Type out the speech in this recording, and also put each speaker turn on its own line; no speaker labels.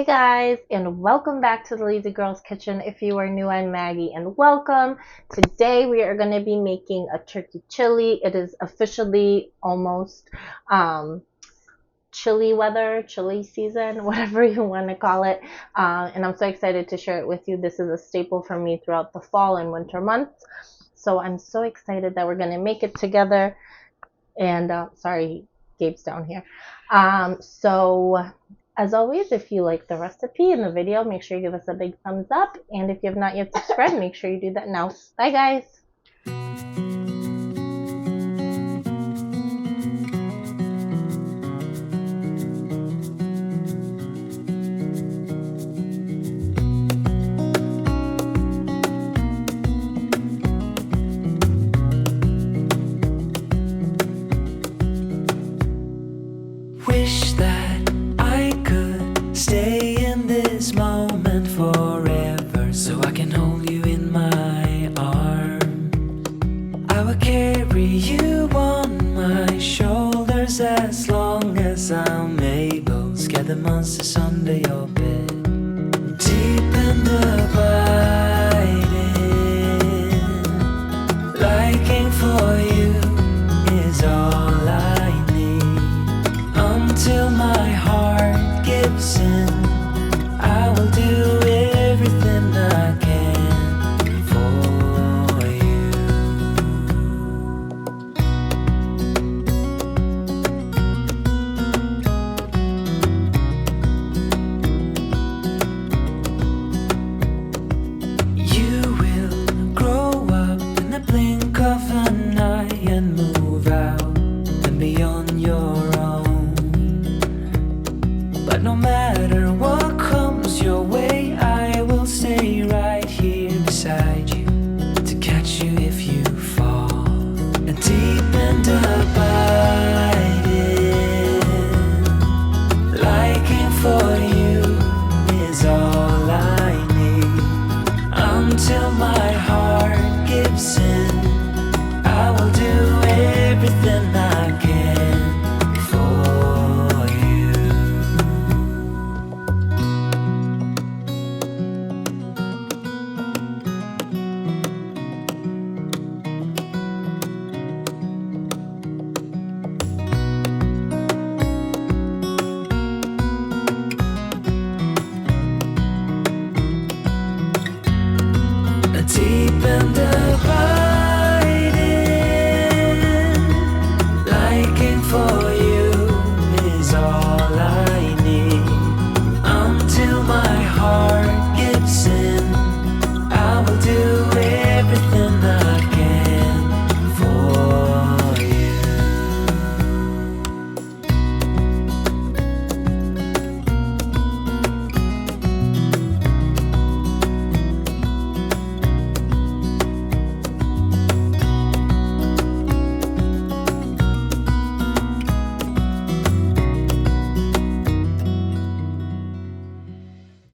Guys, and welcome back to the Lazy Girls Kitchen. If you are new, I'm Maggie and welcome. Today we are going to be making a turkey chili. It is officially almost chili weather, chili season, whatever you want to call it. And I'm so excited to share it with you. This is a staple for me throughout the fall and winter months. So I'm so excited that we're going to make it together. And sorry, Gabe's down here. As always, if you like the recipe and the video, make sure you give us a big thumbs up. And if you have not yet subscribed, make sure you do that now. Bye, guys.
Wish that I could stay in this moment forever, so I can hold you in my arms. I will carry you on my shoulders as long as I'm able. Scare the monsters under your bed. Deep and abiding, liking for you is all I need. Until my heart gives in, I will do everything I can for you. You will grow up in the blink of an eye and move out and beyond your own. But no matter what comes your way, I will stay right here beside you to catch you if you fall. And deep and abiding, liking for you is all I need. Until my heart gives in, I will do everything I can